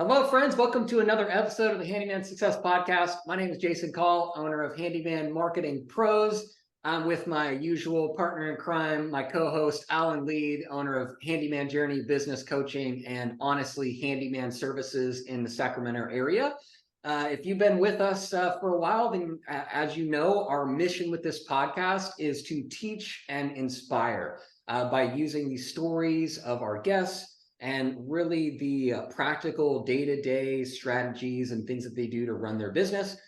Hello, friends. Welcome to another episode of the Handyman Success Podcast. My name is Jason Call, owner of Handyman Marketing Pros. I'm with my usual partner in crime, my co-host, Alan Lead, owner of Handyman Journey Business Coaching and Honestly Handyman Services in the Sacramento area. If you've been with us for a while, then as you know, our mission with this podcast is to teach and inspire by using these stories of our guests and really the practical day-to-day strategies and things that they do to run their business.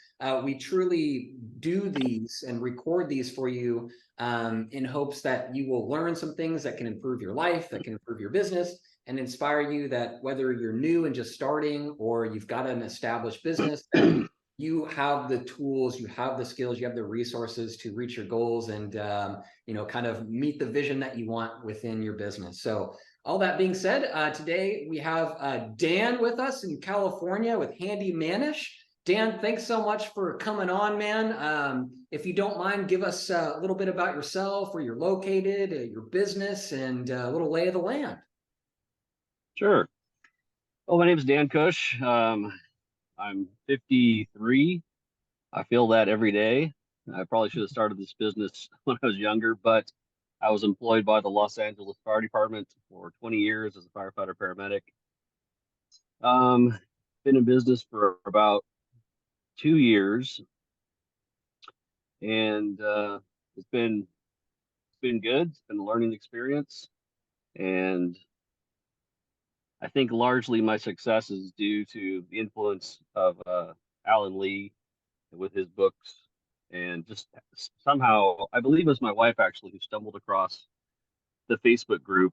We truly do these and record these for you in hopes that you will learn some things that can improve your life, that can improve your business, and inspire you that whether you're new and just starting or you've got an established business, that you have the tools, you have the skills, you have the resources to reach your goals and kind of meet the vision that you want within your business. So all that being said, today we have Dan with us in California with Handymanish. Dan, thanks so much for coming on, man. If you don't mind, give us a little bit about yourself, where you're located, your business, and a little lay of the land. Sure. Well, my name is Dan Kush. I'm 53. I feel that every day. I probably should have started this business when I was younger, but I was employed by the Los Angeles Fire Department for 20 years as a firefighter paramedic. Um, been in business for about 2 years, and it's been good. It's been a learning experience, and I think largely my success is due to the influence of Alan Lee with his books, and just somehow I believe it was my wife actually who stumbled across the Facebook group,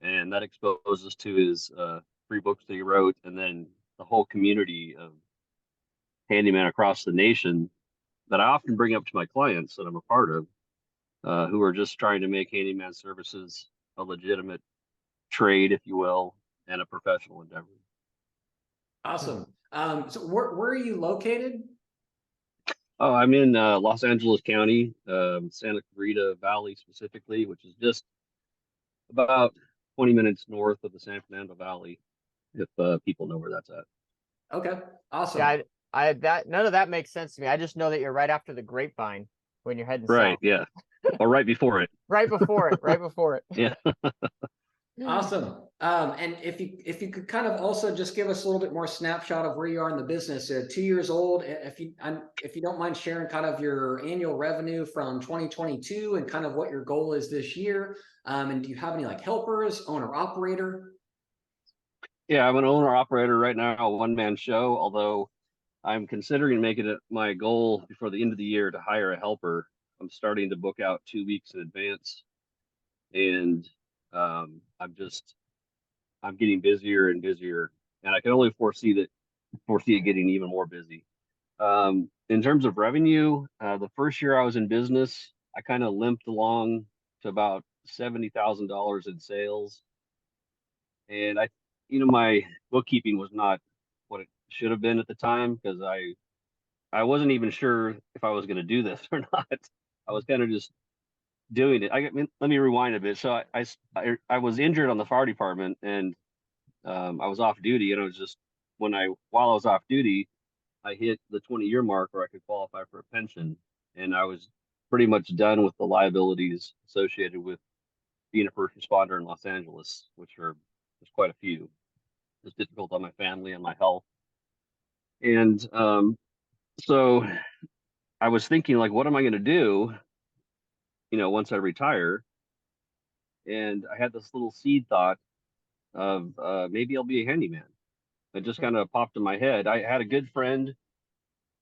and that exposed us to his three books that he wrote, and then the whole community of handyman across the nation that I often bring up to my clients that I'm a part of, who are just trying to make handyman services a legitimate trade, if you will, and a professional endeavor. Awesome. So where are you located? Oh, I'm in Los Angeles County, Santa Clarita Valley specifically, which is just about 20 minutes north of the San Fernando Valley, if people know where that's at. Okay, awesome. Yeah, I that none of that makes sense to me. I just know that you're right after the grapevine when you're heading Right, south. yeah. Or right before it. Right before it, right before it. Yeah. Awesome. And if you could kind of also just give us a little bit more snapshot of where you are in the business. 2 years old. If you don't mind sharing kind of your annual revenue from 2022 and kind of what your goal is this year. And do you have any like helpers, owner operator? Yeah, I'm an owner operator right now, a one-man show, although I'm considering making it my goal before the end of the year to hire a helper. I'm starting to book out 2 weeks in advance, and I'm getting busier and busier, and I can only foresee it getting even more busy. In terms of revenue, the first year I was in business, I kind of limped along to about $70,000 in sales, and my bookkeeping was not what it should have been at the time because I wasn't even sure if I was going to do this or not. I was kind of just doing it. Let me rewind a bit. So I was injured on the fire department, and I was off duty, and I was just while I was off duty, I hit the 20-year mark where I could qualify for a pension, and I was pretty much done with the liabilities associated with being a first responder in Los Angeles, which are there's quite a few. It's difficult on my family and my health, and so I was thinking, like, what am I going to do, once I retire? And I had this little seed thought of maybe I'll be a handyman. It just kind of popped in my head. I had a good friend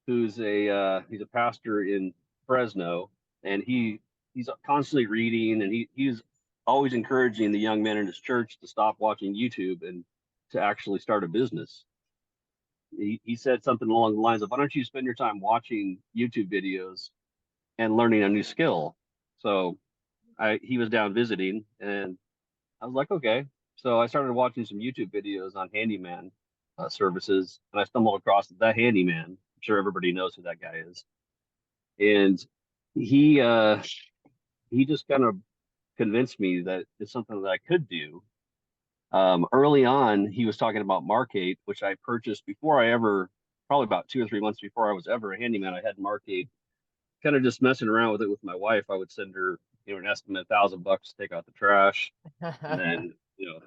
who's he's a pastor in Fresno, and he's constantly reading, and he's always encouraging the young men in his church to stop watching YouTube and to actually start a business. He said something along the lines of, why don't you spend your time watching YouTube videos and learning a new skill? So he was down visiting, and I was like, okay. So I started watching some YouTube videos on handyman services, and I stumbled across the Handyman. I'm sure everybody knows who that guy is. And he just kind of convinced me that it's something that I could do. Early on, he was talking about Markate, which I purchased before I ever, probably about 2 or 3 months before I was ever a handyman. I had Markate, kind of just messing around with it with my wife. I would send her, an estimate $1,000 to take out the trash, and then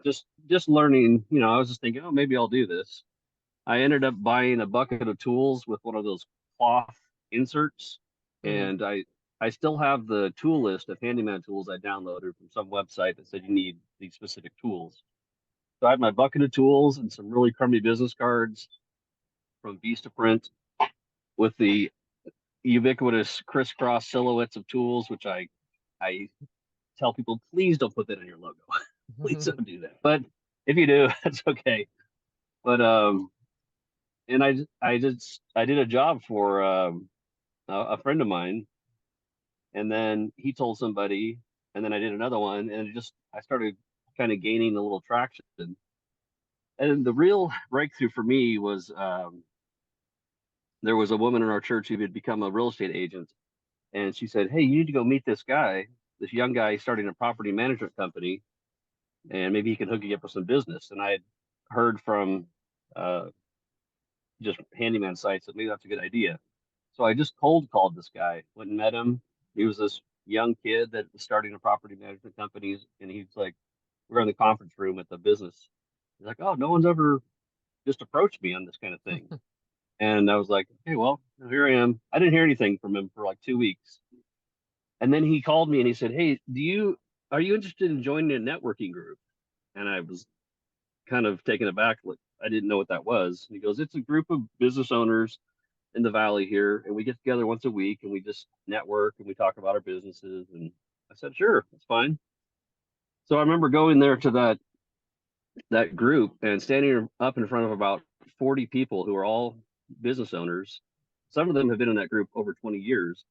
just learning. I was just thinking, oh, maybe I'll do this. I ended up buying a bucket of tools with one of those cloth inserts, Mhm. and I still have the tool list of handyman tools I downloaded from some website that said you need these specific tools. So I had my bucket of tools and some really crummy business cards from Vistaprint with the ubiquitous crisscross silhouettes of tools, which I tell people, please don't put that in your logo. Please don't do that. But if you do, that's okay. But and I did a job for a friend of mine, and then he told somebody, and then I did another one, and I started kind of gaining a little traction. And the real breakthrough for me was there was a woman in our church who had become a real estate agent, and she said, "Hey, you need to go meet this guy, this young guy starting a property management company, and maybe he can hook you up with some business." And I had heard from uh, just handyman sites that maybe that's a good idea. So I just cold called this guy, went and met him. He was this young kid that was starting a property management company, and he's like, we're in the conference room at the business. He's like, "Oh, no one's ever just approached me on this kind of thing." And I was like, "Okay, well, here I am." I didn't hear anything from him for like 2 weeks. And then he called me and he said, "Hey, are you interested in joining a networking group?" And I was kind of taken aback, like I didn't know what that was. And he goes, "It's a group of business owners in the valley here, and we get together once a week and we just network and we talk about our businesses." And I said, "Sure, that's fine." So I remember going there to that group and standing up in front of about 40 people who are all business owners. Some of them have been in that group over 20 years.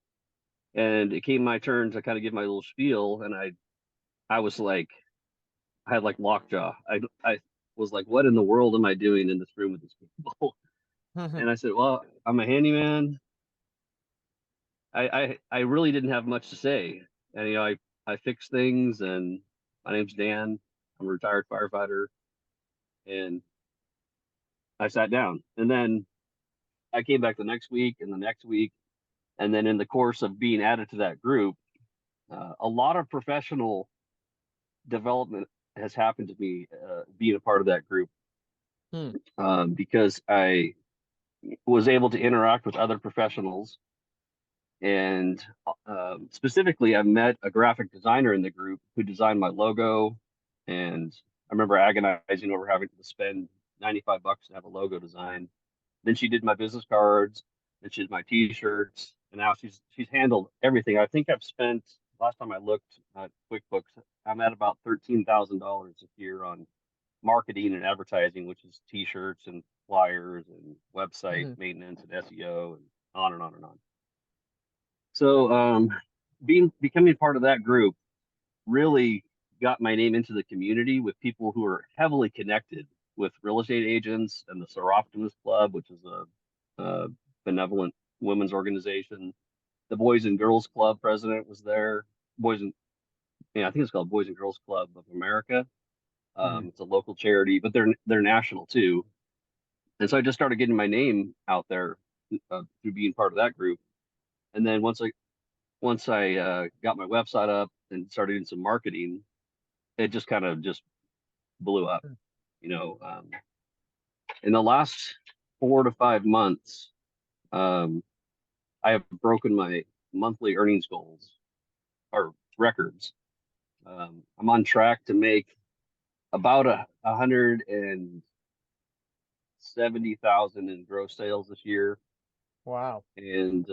And it came my turn to kind of give my little spiel, and I was like, I had like lockjaw. I was like, what in the world am I doing in this room with these people? And I said, "Well, I'm a handyman." I really didn't have much to say. And I fix things, and my name's Dan. I'm a retired firefighter. And I sat down. And then I came back the next week and the next week. And then in the course of being added to that group, a lot of professional development has happened to me being a part of that group, Hmm. because I was able to interact with other professionals. And specifically, I met a graphic designer in the group who designed my logo. And I remember agonizing over having to spend $95 to have a logo design. Then she did my business cards, then she did my T-shirts, and now she's handled everything. I think I've spent, last time I looked at QuickBooks, I'm at about $13,000 a year on marketing and advertising, which is T-shirts and flyers and website maintenance and SEO and on and on and on. So becoming part of that group really got my name into the community with people who are heavily connected with real estate agents and the Seroptimus Club, which is a benevolent women's organization. The Boys and Girls Club president was there. Boys and Yeah, I think it's called Boys and Girls Club of America. It's a local charity, but they're national too. And so I just started getting my name out there through being part of that group. And then once I got my website up and started doing some marketing, it just kind of just blew up. You know, in the last 4 to 5 months, um, I have broken my monthly earnings goals or records. I'm on track to make about 170,000 in gross sales this year. Wow. And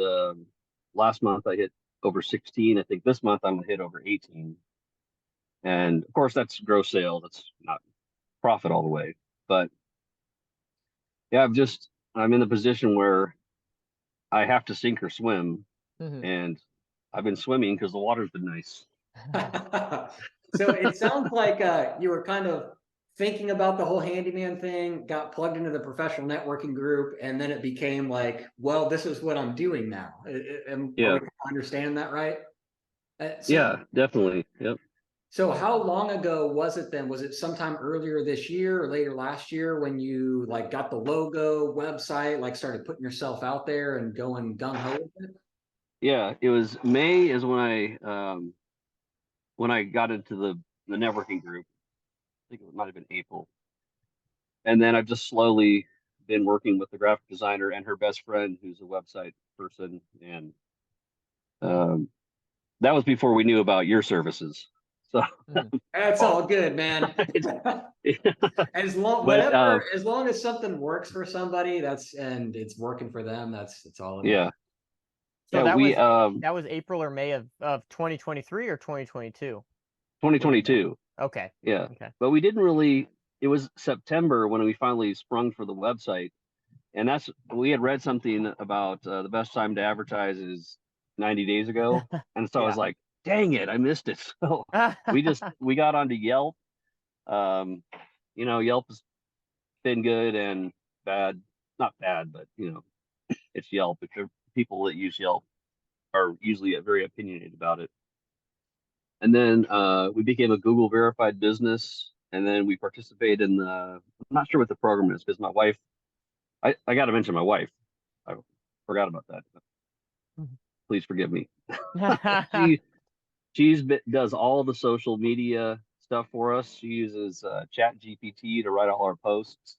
last month I hit over 16. I think this month I'm gonna hit over 18. And of course that's gross sales. That's not profit all the way. But yeah, I'm in the position where I have to sink or swim, and I've been swimming because the water's been nice. So it sounds like you were kind of thinking about the whole handyman thing, got plugged into the professional networking group, and then it became like, well, this is what I'm doing now. Are Yeah, we understanding that right? So yeah, definitely. Yep. So how long ago was it then? Was it sometime earlier this year or later last year when you like got the logo website, like started putting yourself out there and going gung ho with it? Yeah, it was May is when I got into the networking group. I think it might have been April. And then I've just slowly been working with the graphic designer and her best friend, who's a website person. And um, that was before we knew about your services. So, That's all good, man. As long but whatever, as long as something works for somebody, and it's working for them, that's all that matters. yeah, So yeah, we that was April or May of 2023 or 2022? 2022. Okay. Yeah, Okay. but we didn't really. It was September when we finally sprung for the website, and we had read something about the best time to advertise is 90 days ago, and so I was Yeah. like, dang it, I missed it. So we got onto Yelp. Um, Yelp has been good and bad, not bad, but it's Yelp. People that use Yelp are usually very opinionated about it. And then we became a Google verified business, and then we participated in I'm not sure what the program is because my wife, I got to mention my wife. I forgot about that. Please forgive me. She does all the social media stuff for us. She uses Chat GPT to write all our posts.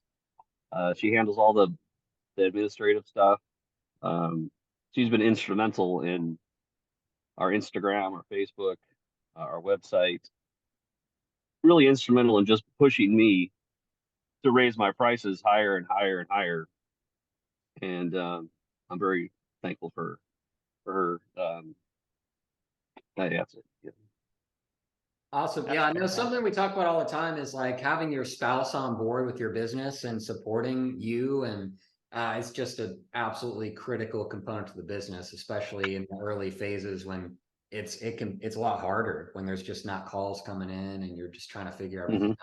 She handles all the administrative stuff. Um, she's been instrumental in our Instagram, our Facebook, our website. Really instrumental in just pushing me to raise my prices higher and higher and higher. And I'm very thankful for her. That's it. Yeah. Awesome. That's Yeah, I know fantastic. something we talk about all the time is like having your spouse on board with your business and supporting you. And it's just an absolutely critical component to the business, especially in the early phases when it's a lot harder when there's just not calls coming in and you're just trying to figure everything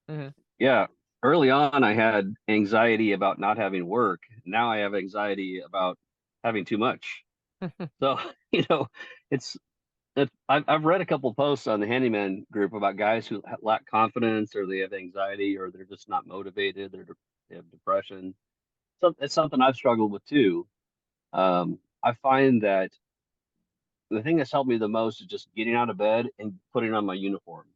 hmm out. Yeah. Early on, I had anxiety about not having work. Now I have anxiety about having too much. So, you know, it's I've read a couple posts on the Handyman group about guys who lack confidence or they have anxiety or they're just not motivated. They have depression. So it's something I've struggled with too. I find that the thing that's helped me the most is just getting out of bed and putting on my uniform.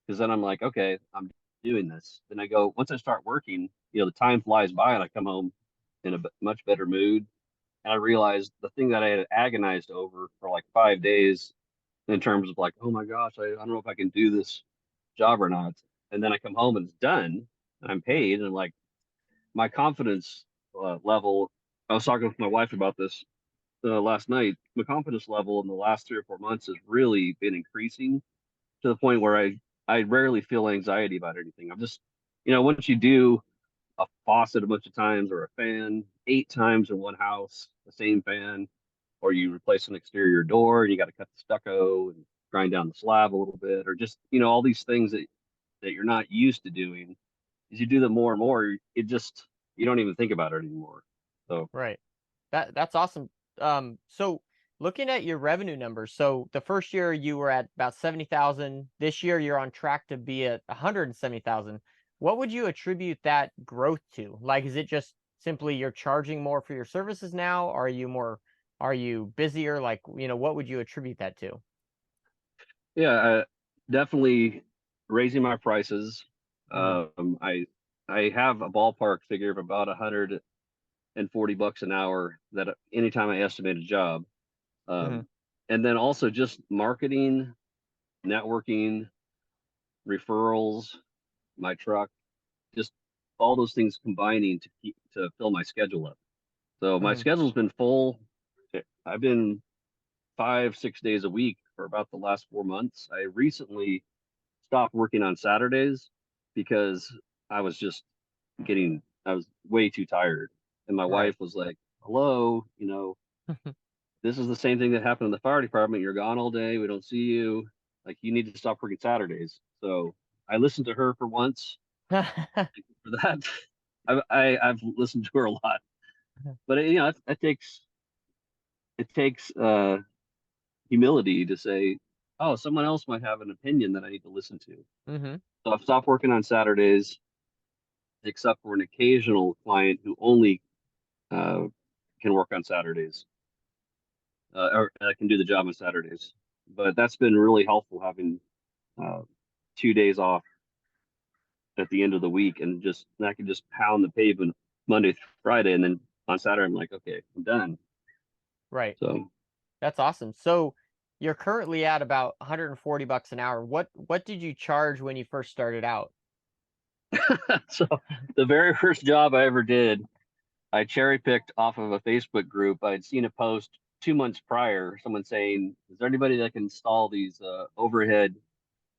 Because then I'm like, okay, I'm doing this. Then I go, once I start working, the time flies by and I come home in a much better mood. And I realized the thing that I had agonized over for like 5 days in terms of like, oh my gosh, I don't know if I can do this job or not. And then I come home and it's done and I'm paid. And I'm like, my confidence level, I was talking with my wife about this last night. My confidence level in the last 3 or 4 months has really been increasing to the point where I rarely feel anxiety about anything. I'm just, once you do a faucet a bunch of times or a fan 8 times in one house, the same fan, or you replace an exterior door and you got to cut the stucco and grind down the slab a little bit, or just, all these things that you're not used to doing. As you do them more and more, it just, you don't even think about it anymore. So, Right. That's awesome. So looking at your revenue numbers, so the first year you were at about 70,000. This year you're on track to be at 170,000. What would you attribute that growth to? Like, is it just simply you're charging more for your services now? Are you busier? Like, what would you attribute that to? yeah, definitely raising my prices. Hmm. I have a ballpark figure of about $140 an hour that anytime I estimate a job. Hmm. Um, and then also just marketing, networking, referrals, my truck, just all those things combining to fill my schedule up. So my Hmm. schedule's been full. I've been 5, 6 days a week for about the last 4 months. I recently stopped working on Saturdays because I was just I was way too tired. And my Right. wife was like, hello, this is the same thing that happened in the fire department. You're gone all day. We don't see you. Like, you need to stop working Saturdays. So I listened to her for once. For that, I've listened to her a lot. But it takes humility to say, oh, someone else might have an opinion that I need to listen to. Mm-hmm. So I've stopped working on Saturdays, except for an occasional client who only uh, can work on Saturdays, or can do the job on Saturdays. But that's been really helpful having uh, 2 days off at the end of the week, and just I can just pound the pavement Monday through Friday, and then on Saturday I'm like, okay, I'm done. Right. So, That's awesome. So you're currently at about 140 bucks an hour. What did you charge when you first started out? so the very first job I ever did, I cherry picked off of a Facebook group. I'd seen a post 2 months prior, someone saying, "Is there anybody that can install these overhead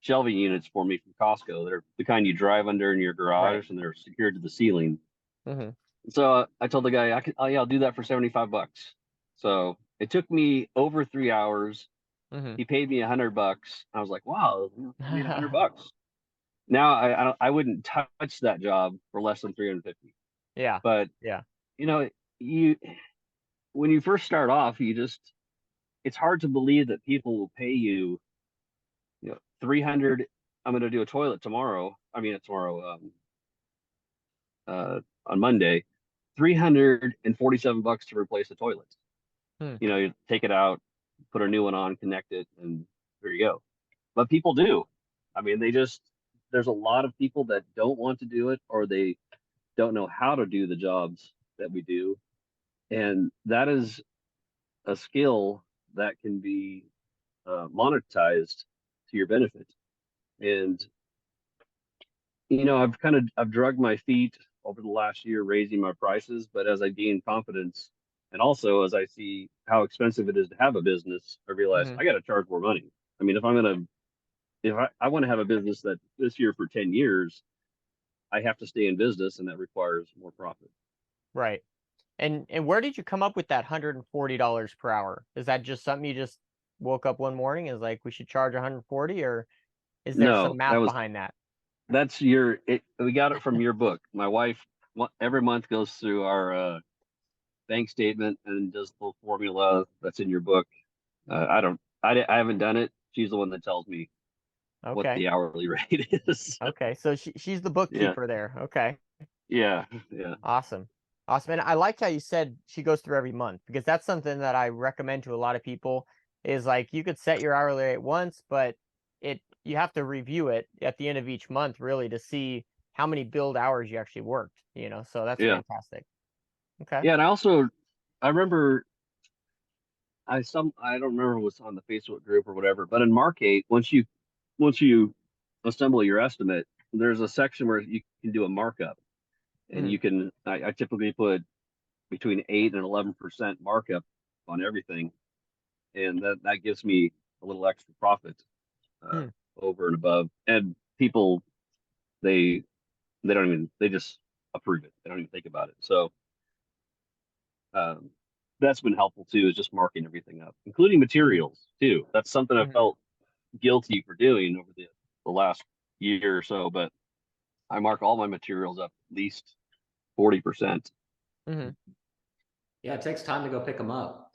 shelving units for me from Costco? They're the kind you drive under in your Right. garage, and they're secured to the ceiling." Mm-hmm. So I told the guy, "Oh yeah, I'll do that for 75 bucks." So it took me over 3 hours. Mm-hmm. He paid me $100. I was like, "Wow, I made $100." Now I wouldn't touch that job for less than 350. Yeah. But Yeah. you know, you when you first start off, it's hard to believe that people will pay you, 300. I'm going to do a toilet tomorrow. I mean, tomorrow, on Monday, 347 bucks to replace the toilet. Hmm. You take it out, put a new one on, connect it, and there you go. But people do. I mean, there's a lot of people that don't want to do it, or they don't know how to do the jobs that we do. And that is a skill that can be monetized to your benefit. And I've drugged my feet over the last year raising my prices, but as I gain confidence, and also as I see how expensive it is to have a business, I realize Mm-hmm. I got to charge more money. I mean, if I want to have a business that this year for 10 years, I have to stay in business, and that requires more profit. Right. And where did you come up with that $140 per hour? Is that just something you just woke up one morning and is like, we should charge 140, or is there some No, math behind that? we got it from your book. My wife every month goes through our bank statement and does the formula that's in your book. I haven't done it. She's the one that tells me what Okay. the hourly rate is. Okay. So she's the Yeah, bookkeeper there. Okay. yeah. Awesome. Awesome. And I liked how you said she goes through every month, because that's something that I recommend to a lot of people, is like you could set your hourly rate once, but you have to review it at the end of each month really to see how many billed hours you actually worked. So that's Yeah, fantastic. Okay. yeah. And I remember I don't remember what's on the Facebook group or whatever, but in Mark 8, once you assemble your estimate, there's a section where you can do a markup, and Hmm. I typically put between 8 and 11% markup on everything, and that gives me a little extra profit uh, Hmm. over and above. And people, they they just approve it. They don't even think about it. So um, that's been helpful too, is just marking everything up, including Hmm. materials too. That's something I Hmm. felt guilty for doing over the last year or so, but I mark all my materials up at least 40%. Hmm. Yeah, it takes time to go pick them up.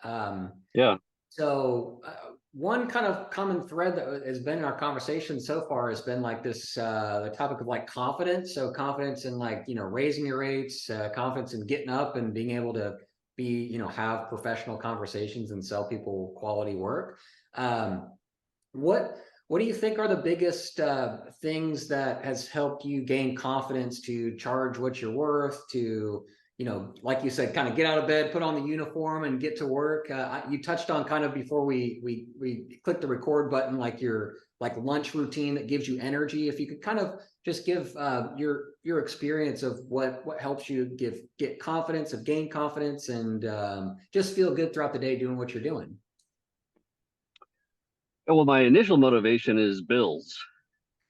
Yeah. So one kind of common thread that has been in our conversation so far has been like this, the topic of like confidence. So confidence in like, raising your rates, confidence in getting up and being able to have professional conversations and sell people quality work. Um, what what do you think are the biggest things that has helped you gain confidence to charge what you're worth, to like you said, kind of get out of bed, put on the uniform, and get to work? You touched on kind of before we clicked the record button, like your like lunch routine that gives you energy. If you could kind of just give your experience of what helps you get confidence, of gain confidence, and just feel good throughout the day doing what you're doing. Well, my initial motivation is bills.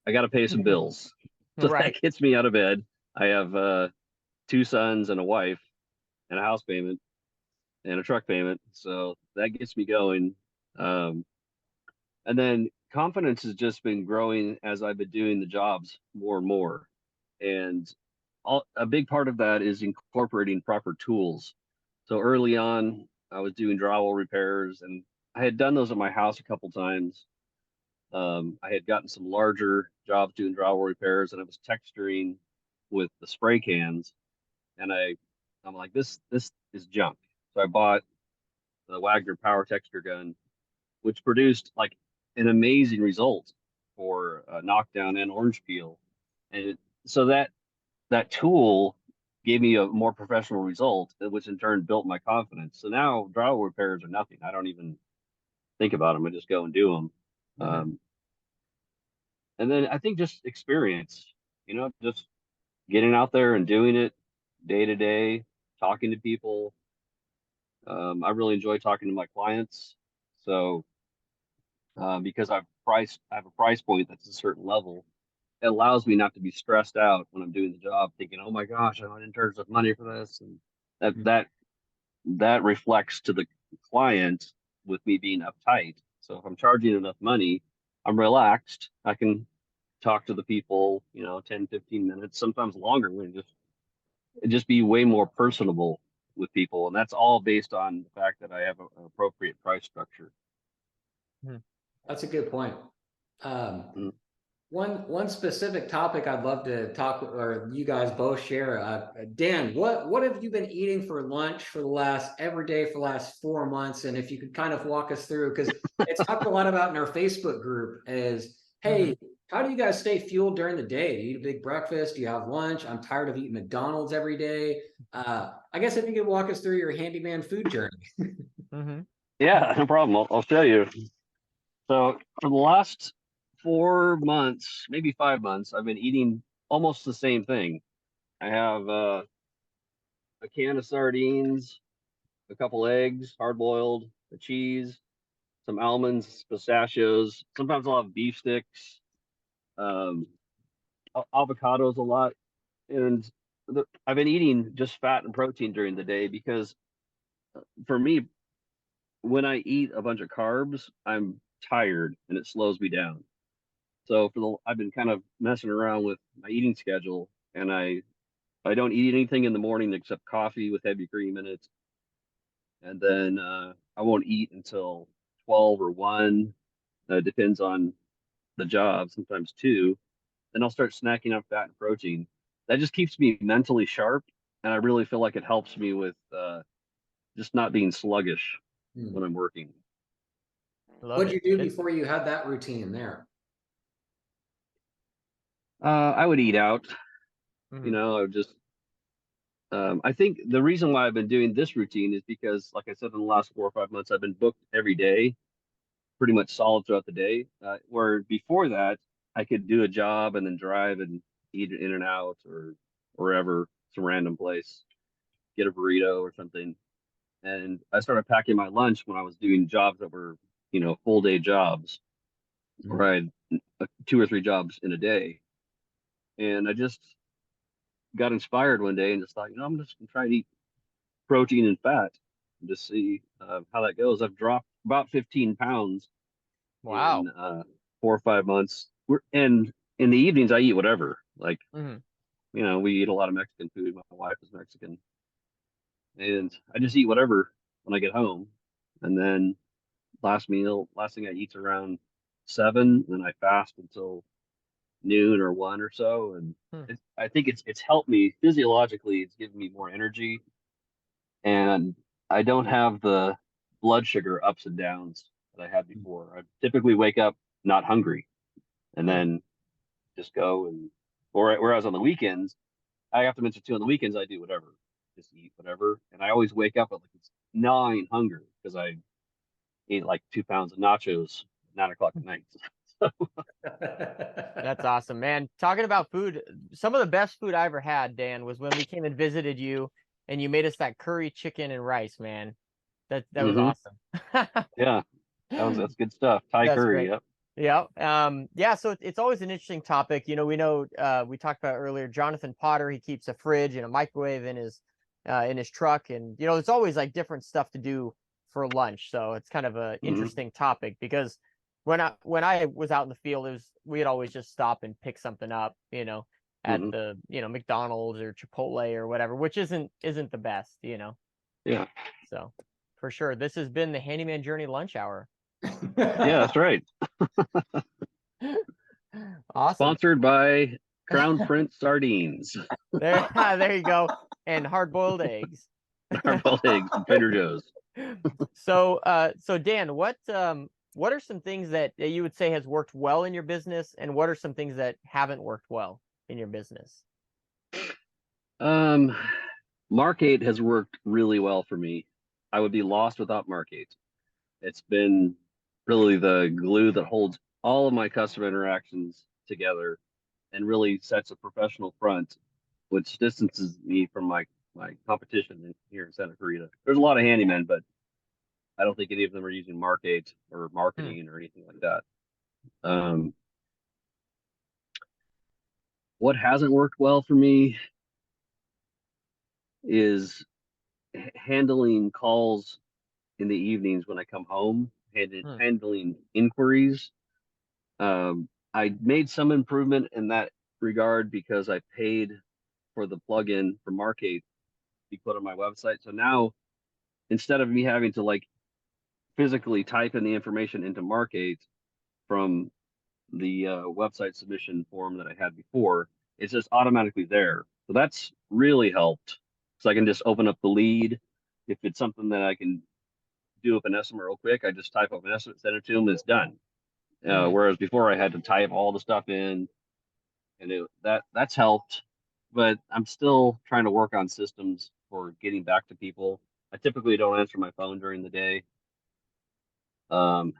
I got to pay some bills. So that Right. gets me out of bed. I have two sons and a wife, and a house payment and a truck payment. So that gets me going. Um, and then confidence has just been growing as I've been doing the jobs more and more. And a big part of that is incorporating proper tools. So early on, I was doing drywall repairs, and I had done those at my house a couple times. I had gotten some larger jobs doing drywall repairs, and I was texturing with the spray cans, and I'm like, this is junk. So I bought the Wagner power texture gun, which produced like an amazing result for knockdown and orange peel. And so that tool gave me a more professional result, which in turn built my confidence. So now drywall repairs are nothing. I don't even think about them. I just go and do them. And then I think just experience, just getting out there and doing it day to day, talking to people. I really enjoy talking to my clients. So because I have a price point that's a certain level, it allows me not to be stressed out when I'm doing the job, thinking, "Oh my gosh, I didn't charge enough money for this," and that Mhm. that that reflects to the client with me being uptight. So if I'm charging enough money, I'm relaxed. I can talk to the people, 10, 15 minutes, sometimes longer. We just be way more personable with people, and that's all based on the fact that I have an appropriate price structure. That's a good point. Mm. One specific topic I'd love to talk, or you guys both share. Dan, what have you been eating for lunch for the last every day for the last 4 months? And if you could kind of walk us through, because it's talked a lot about in our Facebook group is, hey, how do you guys stay fueled during the day? Do you eat a big breakfast? Do you have lunch? I'm tired of eating McDonald's every day. I guess if you could walk us through your handyman food journey. Yeah, no problem. I'll show you. So for the last 4 months, maybe 5 months, I've been eating almost the same thing. I have a can of sardines, a couple eggs, hard boiled, a cheese, some almonds, pistachios. Sometimes I'll have beef sticks, um, avocados a lot, and I've been eating just fat and protein during the day because for me, when I eat a bunch of carbs, I'm tired and it slows me down. So I've been kind of messing around with my eating schedule, and I don't eat anything in the morning except coffee with heavy cream in it, and then I won't eat until 12 or 1. Depends on the job, sometimes 2. Then I'll start snacking on fat and protein. That just keeps me mentally sharp, and I really feel like it helps me with just not being sluggish when I'm working. Love What'd you it. do before you had that routine there? I would eat out, Mhm. I would just I think the reason why I've been doing this routine is because, like I said, in the last 4 or 5 months, I've been booked every day, pretty much solid throughout the day. Where before that, I could do a job and then drive and eat in and out or wherever, some random place, get a burrito or something. And I started packing my lunch when I was doing jobs that were, full day jobs, or I had 2 or 3 jobs in a day. And I just got inspired one day and just thought, I'm just gonna try and eat protein and fat and just see how that goes. I've dropped about 15 pounds Wow. in 4 or 5 months. And in the evenings, I eat whatever. Like, we eat a lot of Mexican food. My wife is Mexican. And I just eat whatever when I get home. And then last thing I eat's around 7. And I fast until noon or 1 or so. And I think it's helped me physiologically. It's given me more energy, and I don't have the blood sugar ups and downs that I had before. I typically wake up not hungry and then just go or whereas on the weekends, I have to mention too, on the weekends I do whatever, just eat whatever, and I always wake up at like it's 9 hunger because I ate like 2 pounds of nachos at 9 o'clock at night. That's awesome, man. Talking about food, some of the best food I ever had, Dan, was when we came and visited you and you made us that curry chicken and rice, man. That was Hmm. awesome. Yeah, that's good stuff. Thai That's curry. great. Yep. Yeah. Yeah, so it's always an interesting topic. We know we talked about earlier, Jonathan Potter, he keeps a fridge and a microwave in his truck, and it's always like different stuff to do for lunch. So it's kind of a Hmm. interesting topic because when I was out in the field, we'd always just stop and pick something up, at Hmm. the McDonald's or Chipotle or whatever, which isn't the best. Yeah. So for sure, this has been the Handyman Journey Lunch Hour. Yeah, that's right. Awesome. Sponsored by Crown Prince Sardines, There you go. And hard-boiled eggs. hard-boiled eggs from Trader Joe's. So Dan, what are some things that you would say has worked well in your business, and what are some things that haven't worked well in your business? Mark 8 has worked really well for me. I would be lost without Mark 8. It's been really the glue that holds all of my customer interactions together and really sets a professional front, which distances me from my competition here in Santa Clarita. There's a lot of handymen, but I don't think any of them are using Mark 8 or marketing or anything like that. What hasn't worked well for me is handling calls in the evenings when I come home, handling inquiries. I made some improvement in that regard because I paid for the plugin for Mark 8 to be put on my website. So now instead of me having to like physically type in the information into Mark 8 from the website submission form that I had before, it's just automatically there. So that's really helped. So I can just open up the lead. If it's something that I can do up an estimate real quick, I just type up an estimate, send it to them, it's done. Whereas before I had to type all the stuff in, and that's helped. But I'm still trying to work on systems for getting back to people. I typically don't answer my phone during the day. I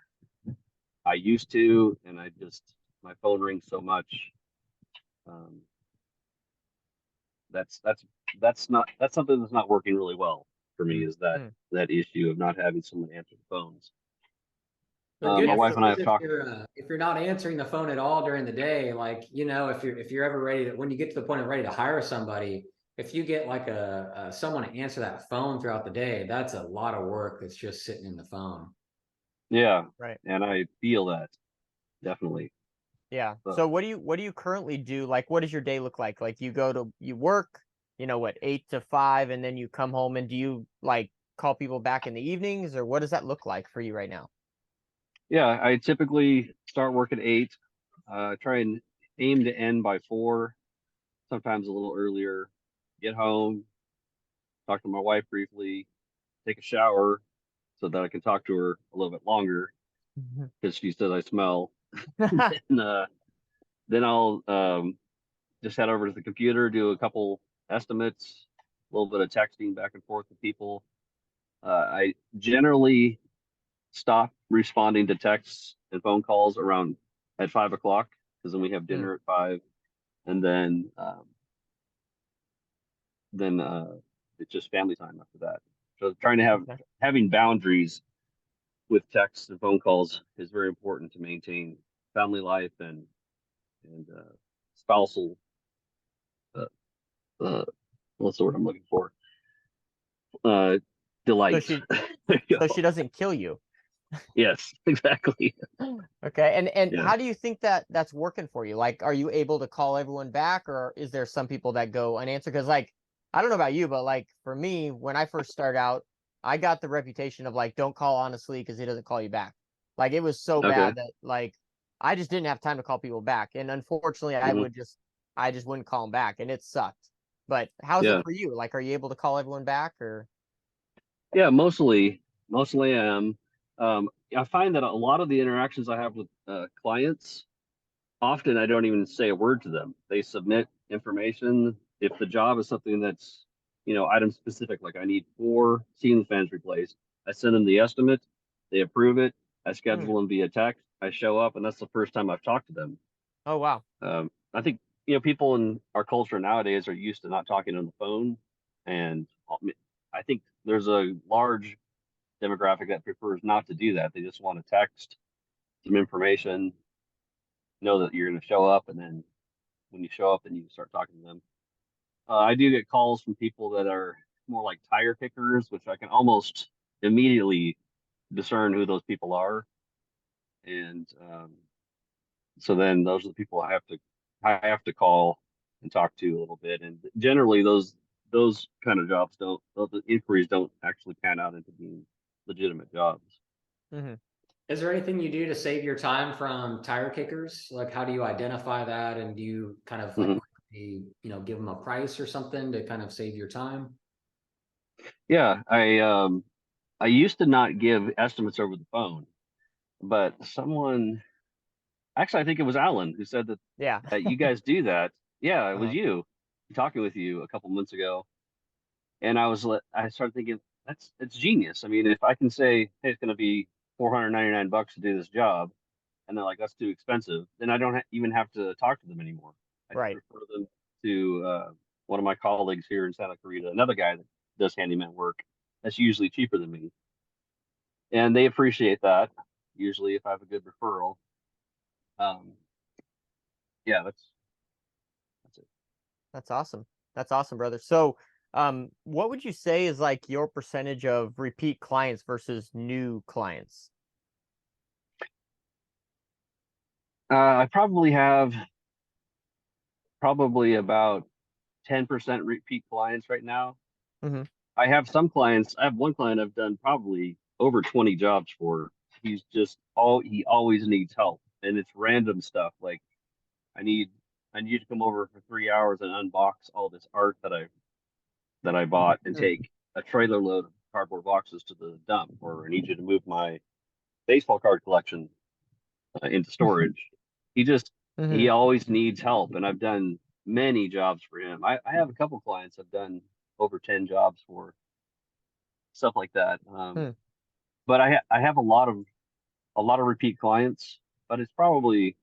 used to, and my phone rings so much. That's something that's not working really well for me, is that issue of not having someone answer the phones. The good My wife news and I is have talked. if you're not answering the phone at all during the day, like, if you're ever ready to, when you get to the point of ready to hire somebody, if you get like someone to answer that phone throughout the day, that's a lot of work that's just sitting in the phone. Yeah, Right. and I feel that definitely. Yeah. So what do you currently do? Like, what does your day look like? Like, you work, 8 to 5, and then you come home, and do you like call people back in the evenings, or what does that look like for you right now? Yeah, I typically start work at 8, try and aim to end by 4, sometimes a little earlier. Get home, talk to my wife briefly, take a shower so that I can talk to her a little bit longer because she says I smell. And then I'll just head over to the computer, do a couple estimates, a little bit of texting back and forth with people. I generally stop responding to texts and phone calls around at 5 o'clock, because then we have dinner at 5, and then it's just family time after that. So trying to having boundaries with texts and phone calls is very important to maintain family life and spousal what's the word I'm looking for? Delight. So she doesn't kill you. Yes, exactly. Okay. And Yeah. how do you think that that's working for you? Like, are you able to call everyone back, or is there some people that go unanswered? Because, like, I don't know about you, but like for me, when I first started out, I got the reputation of like, don't call honestly because he doesn't call you back. Like, it was so Okay. bad that like I just didn't have time to call people back. And unfortunately, I just wouldn't call them back, and it sucked. But how's it for you? Like, are you able to call everyone back, or? Yeah, mostly I am. I find that a lot of the interactions I have with clients, often I don't even say a word to them. They submit information. If the job is something that's, item specific, like I need 4 ceiling fans replaced, I send them the estimate, they approve it, I schedule them via text, I show up, and that's the first time I've talked to them. Oh, wow. I think, people in our culture nowadays are used to not talking on the phone, and I think there's a large demographic that prefers not to do that. They just want to text some information, know that you're going to show up, and then when you show up, then you start talking to them. I do get calls from people that are more like tire kickers, which I can almost immediately discern who those people are, and so then those are the people I have to call and talk to a little bit. And generally, those kind of jobs the inquiries don't actually pan out into being legitimate jobs. Is there anything you do to save your time from tire kickers? Like, how do you identify that? And do you kind of like, Mhm. give them a price or something to kind of save your time? Yeah, I used to not give estimates over the phone, but someone, actually, I think it was Alan who said that Yeah. you guys do that. Yeah, it was Uh-huh. you talking with you a couple months ago, and I started thinking it's genius. I mean, if I can say, hey, it's going to be $499 to do this job, and they're like, that's too expensive, then I don't even have to talk to them anymore. I just Right. refer them to one of my colleagues here in Santa Clarita, another guy that does handyman work. That's usually cheaper than me, and they appreciate that. Usually, if I have a good referral, um, yeah, that's it. That's awesome. That's awesome, brother. So, what would you say is like your percentage of repeat clients versus new clients? I probably have probably about 10% repeat clients right now. Mm-hmm. I have some clients. I have one client I've done probably over 20 jobs for. He always needs help, and it's random stuff like I need I need you to come over for 3 hours and unbox all this art that I bought and take a trailer load of cardboard boxes to the dump, or I need you to move my baseball card collection into storage. He just Mm-hmm. he always needs help, and I've done many jobs for him. I have a couple clients I've done over 10 jobs for, stuff like that. But I have a lot of repeat clients, but it's probably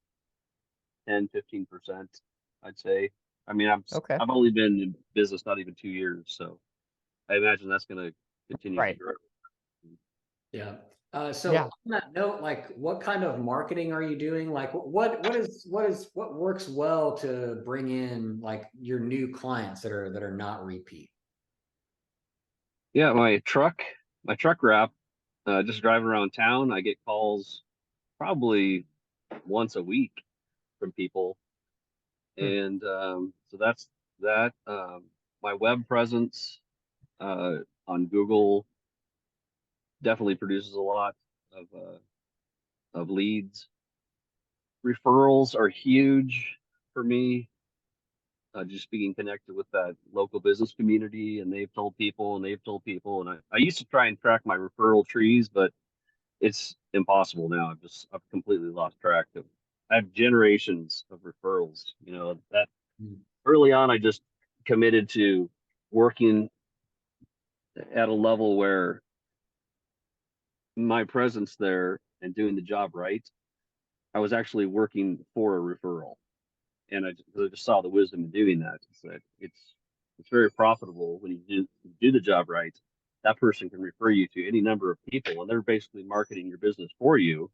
10-15%, I'd say. I mean, Okay. I've only been in business not even 2 years, so I imagine that's going to continue to Right. grow. Yeah. So Yeah. on that note, like, what kind of marketing are you doing? Like, what works well to bring in like your new clients that are not repeat? Yeah, my truck wrap, just driving around town, I get calls probably once a week from people, Hmm. and so that's that. My web presence uh, on Google definitely produces a lot of leads. Referrals are huge for me. Just being connected with that local business community, and they've told people, and they've told people, and I used to try and track my referral trees, but it's impossible now. I've completely lost track of. I have generations of referrals. You know that Mm. early on, I just committed to working at a level where my presence there and doing the job right, I was actually working for a referral, and I just saw the wisdom in doing that. It's that it's very profitable when you do the job right. That person can refer you to any number of people, and they're basically marketing your business for you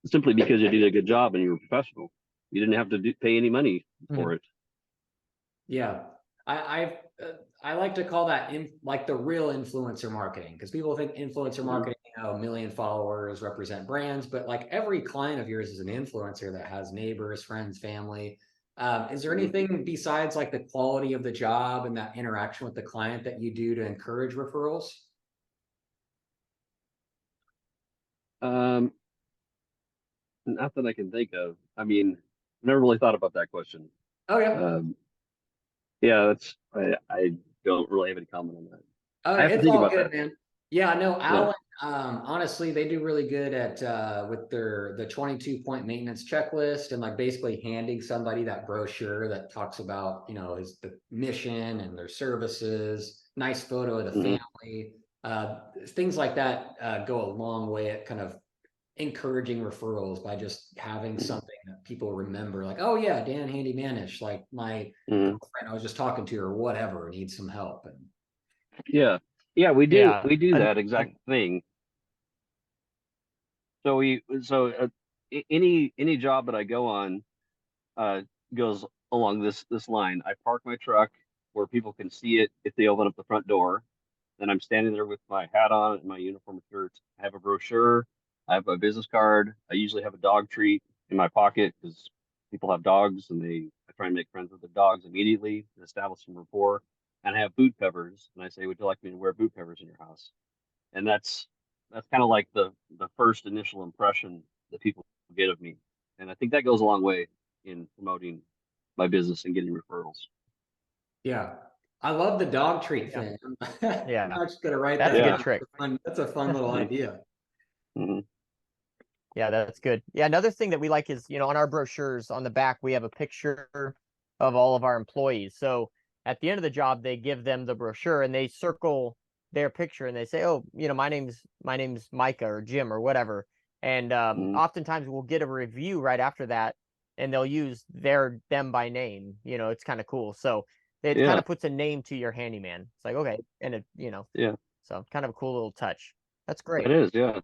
simply because you did a good job and you were professional. You didn't have to pay any money Hmm. for it. Yeah. I like to call that like the real influencer marketing, because people think influencer Mm-hmm. marketing, a million followers represent brands, but like every client of yours is an influencer that has neighbors, friends, family. Is there Mm-hmm. anything besides like the quality of the job and that interaction with the client that you do to encourage referrals? Um, Not that I can think of. I mean, never really thought about that question. Oh yeah. Um, yeah, I don't really have any comment on that. Oh, I have to it's think all about good, that. man. Yeah, I know Yeah. Alan, honestly, they do really good at with the 22-point maintenance checklist, and like basically handing somebody that brochure that talks about, is the mission and their services, nice photo of the Hmm. family. Things like that go a long way at kind of encouraging referrals by just having something that people remember, like, oh yeah, Dan Handymanish, like my Hmm. girlfriend I was just talking to or whatever needs some help. And Yeah. Yeah, we do Yeah. we do And that exact thing. So any job that I go on uh, goes along this line. I park my truck where people can see it if they open up the front door. Then I'm standing there with my hat on and my uniform shirt. I have a brochure. I have a business card. I usually have a dog treat in my pocket because people have dogs, and I try and make friends with the dogs immediately and establish some rapport. And I have boot covers, and I say, "Would you like me to wear boot covers in your house?" And that's kind of like the first initial impression that people get of me, and I think that goes a long way in promoting my business and getting referrals. Yeah. I love the dog treat Yeah. thing. Yeah. I'm just gonna write That's that a good down. trick. That's a fun little Mhm. idea. Mhm. Yeah, that's good. Yeah, another thing that we like is, on our brochures on the back, we have a picture of all of our employees. So at the end of the job, they give them the brochure and they circle their picture and they say, "Oh, my name's Micah or Jim or whatever." And Mhm. oftentimes we'll get a review right after that, and they'll use them by name. It's kind of cool. So it kind Yeah, of puts a name to your handyman. It's like, okay, and yeah, so kind of a cool little touch. That's it great. is. Yeah,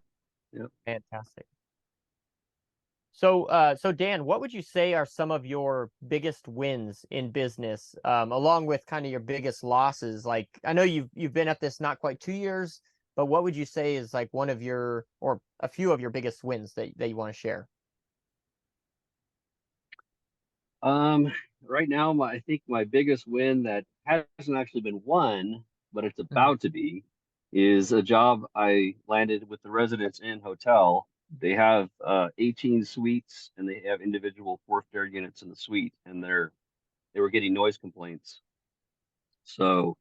yeah. Fantastic. So Dan, what would you say are some of your biggest wins in business, along with kind of your biggest losses? Like, I know you've been at this not quite 2 years, but what would you say is like one of your or a few of your biggest wins that you want to share? Um, right now, I think my biggest win that hasn't actually been won, but it's Mhm. about to be, is a job I landed with the Residence Inn Hotel. They have 18 suites and they have individual forced air units in the suite, and they were getting noise complaints. So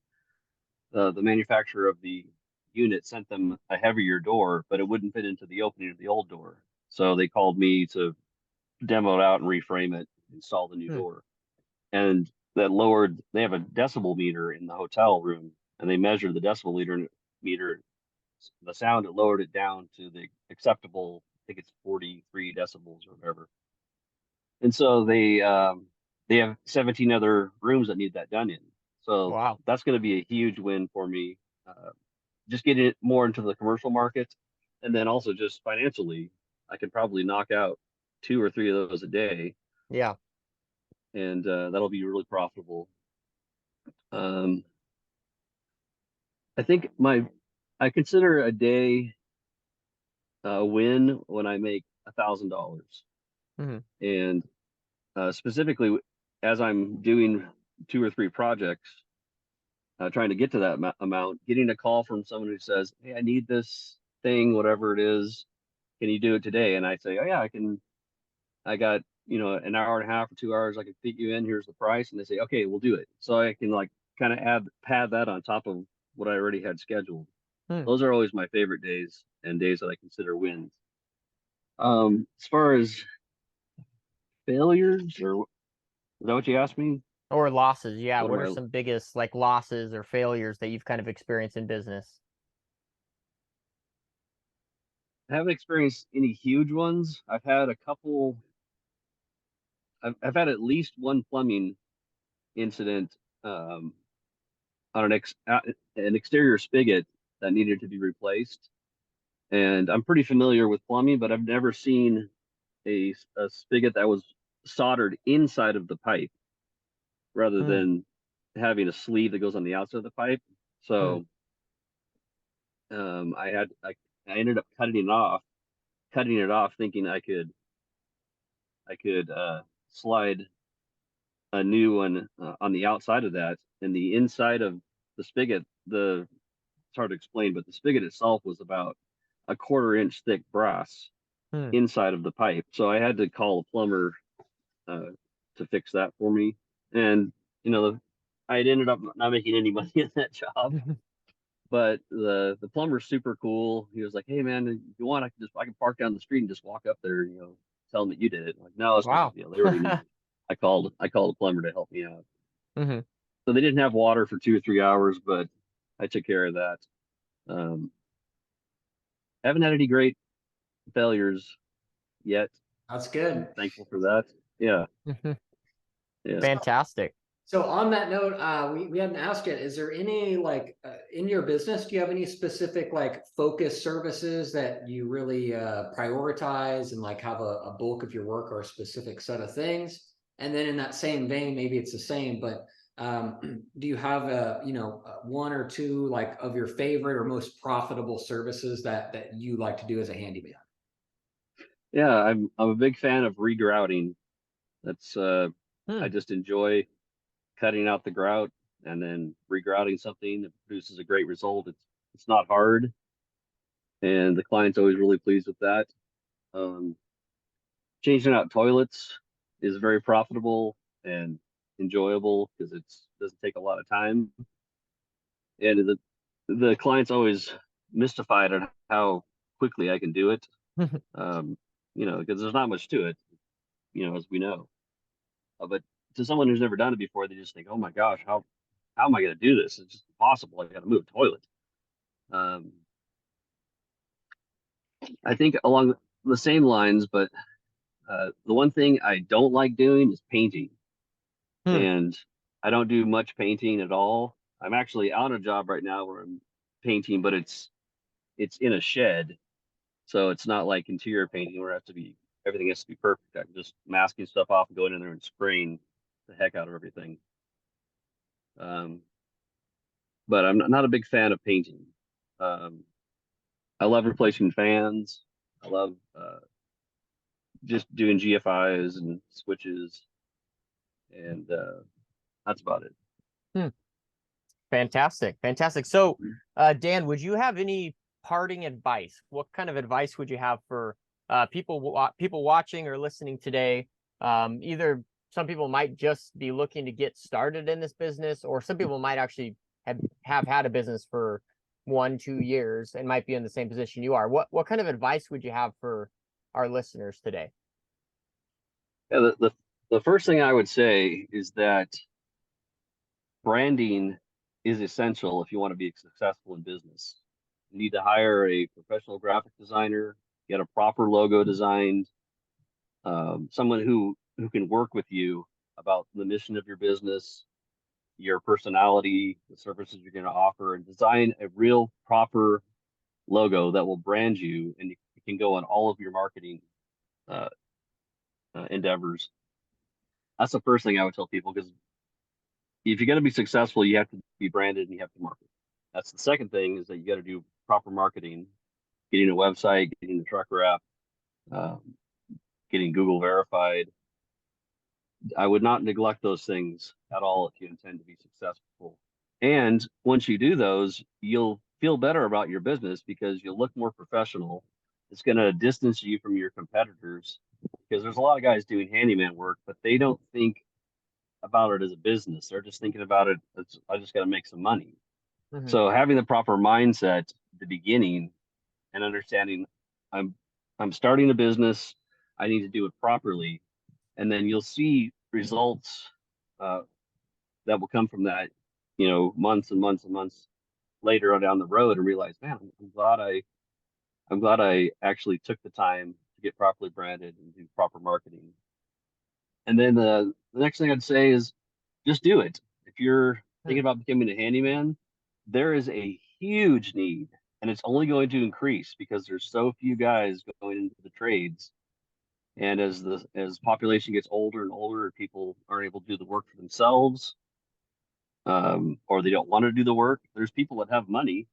the manufacturer of the unit sent them a heavier door, but it wouldn't fit into the opening of the old door. So they called me to demo it out and reframe it, install the new Hmm. door. And that lowered, they have a decibel meter in the hotel room, and they measured the decibel meter, the sound, it lowered it down to the acceptable, I think it's 43 decibels or whatever. And so they have 17 other rooms that need that done in. So Wow. that's going to be a huge win for me. Just getting it more into the commercial market, and then also just financially, I could probably knock out two or three of those a day, Yeah. and that'll be really profitable. Um, I think I consider a day a win when I make $1,000, Hmm. and specifically as I'm doing two or three projects, trying to get to that amount, getting a call from someone who says, "Hey, I need this thing, whatever it is. Can you do it today?" And I say, "Oh yeah, I can. I got an hour and a half or 2 hours. I can fit you in. Here's the price." And they say, "Okay, we'll do it." So I can like kind of add pad that on top of what I already had scheduled. Hmm. Those are always my favorite days and days that I consider wins. As far as failures, or is that what you asked me? Or losses. Yeah. What am What are I? some biggest like losses or failures that you've kind of experienced in business? I haven't experienced any huge ones. I've had a couple. I've had at least one plumbing incident um, on an exterior spigot that needed to be replaced. And I'm pretty familiar with plumbing, but I've never seen a spigot that was soldered inside of the pipe rather Hmm. than having a sleeve that goes on the outside of the pipe. Hmm. So I ended up cutting it off, thinking I could slide a new one on the outside of that, and the inside of the spigot. It's hard to explain, but the spigot itself was about a quarter-inch thick brass Hmm. inside of the pipe. So I had to call a plumber uh, to fix that for me, and you know I had ended up not making any money in that job. But the plumber's super cool. He was like, "Hey man, if you want, I can park down the street and just walk up there, tell them that you did it." I'm like, no, it's no big Wow. deal. They already knew. I called a plumber to help me out. Hmm. So they didn't have water for 2 or 3 hours, but I took care of that. Um, haven't had any great failures yet. That's I'm good. thankful for that. Yeah, yeah. Fantastic. So on that note, we hadn't asked yet, is there any like in your business, do you have any specific like focus services that you really prioritize and like have a bulk of your work or a specific set of things? And then in that same vein, maybe it's the same, but do you have one or two like of your favorite or most profitable services that you like to do as a handyman? Yeah, I'm a big fan of regrouting. That's I Hmm. just enjoy cutting out the grout and then regrouting something that produces a great result. It's not hard. and the client's always really pleased with that. Um, Changing out toilets is very profitable and enjoyable because it doesn't take a lot of time, and the client's always mystified at how quickly I can do it. Um, because there's not much to it, as we know. But to someone who's never done it before, they just think, "Oh my gosh, how am I going to do this? It's just impossible. I got to move a toilet." Um, I think along the same lines, but the one thing I don't like doing is painting, Hmm. and I don't do much painting at all. I'm actually on a job right now where I'm painting, but it's in a shed, so it's not like interior painting where everything has to be perfect. I'm just masking stuff off and going in there and spraying the heck out of everything. Um, but I'm not a big fan of painting. Um, I love replacing fans. I love just doing GFIs and switches, and that's about it. Hmm. Fantastic. Fantastic. So, Dan, would you have any parting advice? What kind of advice would you have for people watching or listening today? Either some people might just be looking to get started in this business, or some people might actually have had a business for 1-2 years and might be in the same position you are. What kind of advice would you have for our listeners today? Yeah, the first thing I would say is that branding is essential if you want to be successful in business. You need to hire a professional graphic designer, get a proper logo designed, someone who can work with you about the mission of your business, your personality, the services you're going to offer, and design a real proper logo that will brand you, and it can go on all of your marketing uh, endeavors. That's the first thing I would tell people, because if you're going to be successful, you have to be branded and you have to market. That's the second thing, is that you got to do proper marketing, getting a website, getting the trucker app, um, getting Google verified. I would not neglect those things at all if you intend to be successful. And once you do those, you'll feel better about your business because you'll look more professional. It's going to distance you from your competitors, because there's a lot of guys doing handyman work, but they don't think about it as a business. They're just thinking about it as, I just got to make some money. Mhm. So having the proper mindset at the beginning and understanding I'm I'm starting a business, I need to do it properly, and then you'll see results uh, that will come from that, months and months and months later on down the road, and realize, man, I'm glad I actually took the time to get properly branded and do proper marketing. And then the next thing I'd say is just do it. If you're thinking about becoming a handyman, there is a huge need, and it's only going to increase because there's so few guys going into the trades. And as population gets older and older, people aren't able to do the work for themselves, or they don't want to do the work. There's people that have money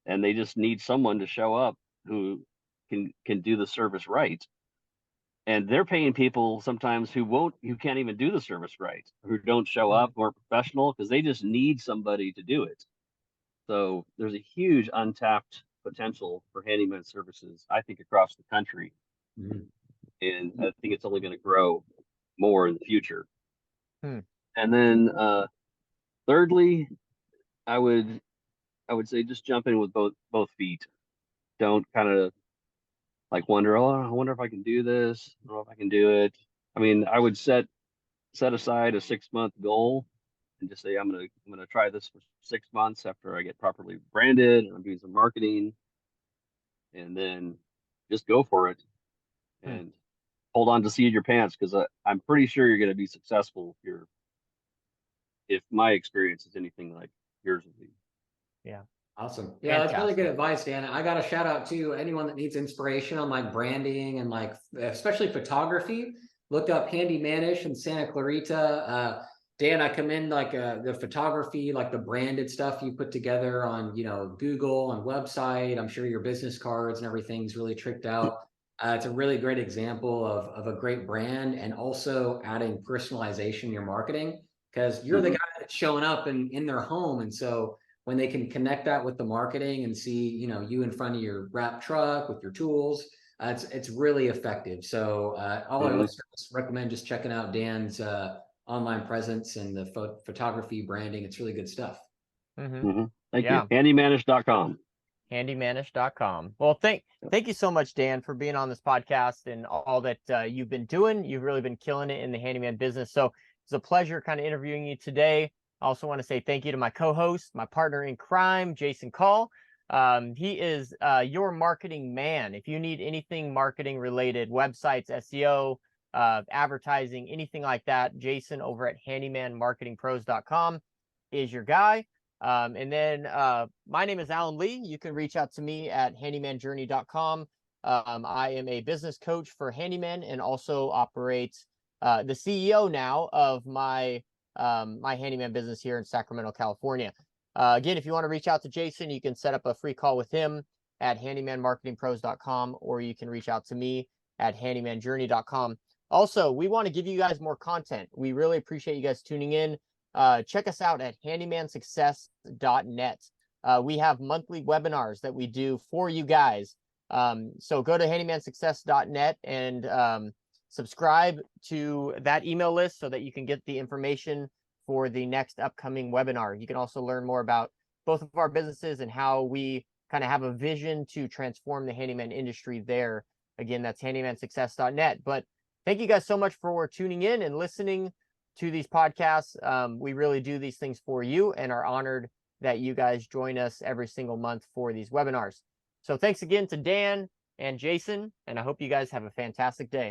and they just need someone to show up who can do the service right. And they're paying people sometimes who can't even do the service right, who don't show up, who aren't professional, because they just need somebody to do it. So there's a huge untapped potential for handyman services, I think, across the country. Mhm. And I think it's only going to grow more in the future. Hmm. And then thirdly, I would I would say just jump in with both feet. Don't kind of like wonder, oh, I wonder if I can do this. I don't know if I can do it. I mean, I would set aside a 6-month goal and just say I'm gonna try this for 6 months after I get properly branded and I'm doing some marketing, and then just go for it Hmm. and hold on to the seat of your pants, because I'm pretty sure you're gonna be successful if my experience is anything like yours would be. Yeah. Awesome. Yeah, that's really good Fantastic. advice, Dan. I got a shout out to anyone that needs inspiration on like branding and like especially photography. Look up Handymanish in Santa Clarita. Dan, I commend like the photography, like the branded stuff you put together on, Google and website. I'm sure your business cards and everything's really tricked out. It's a really great example of a great brand, and also adding personalization in your marketing, because you're the Mhm. guy that's showing up in their home. And so when they can connect that with the marketing and see, you know, you in front of your wrap truck with your tools, it's really effective. So all our listeners recommend just checking out Dan's online presence and the photography branding. It's really good stuff. Mm-hmm. Thank you. Handymanish.com. Handymanish.com. Well, thank you so much, Dan, for being on this podcast and all that you've been doing. You've really been killing it in the handyman business. So it's a pleasure kind of interviewing you today. I also want to say thank you to my co-host, my partner in crime, Jason Call. He is your marketing man. If you need anything marketing related, websites, SEO, advertising, anything like that, Jason over at handymanmarketingpros.com is your guy. And then my name is Alan Lee. You can reach out to me at handymanjourney.com. I am a business coach for Handyman and also operate the CEO now of my handyman business here in Sacramento, California. Again, if you want to reach out to Jason, you can set up a free call with him at handymanmarketingpros.com, or you can reach out to me at handymanjourney.com. Also, we want to give you guys more content. We really appreciate you guys tuning in. Check us out at handymansuccess.net. We have monthly webinars that we do for you guys. So go to handymansuccess.net and subscribe to that email list so that you can get the information for the next upcoming webinar. You can also learn more about both of our businesses and how we kind of have a vision to transform the handyman industry there. Again, that's handymansuccess.net. But thank you guys so much for tuning in and listening to these podcasts. We really do these things for you and are honored that you guys join us every single month for these webinars. So thanks again to Dan and Jason, and I hope you guys have a fantastic day.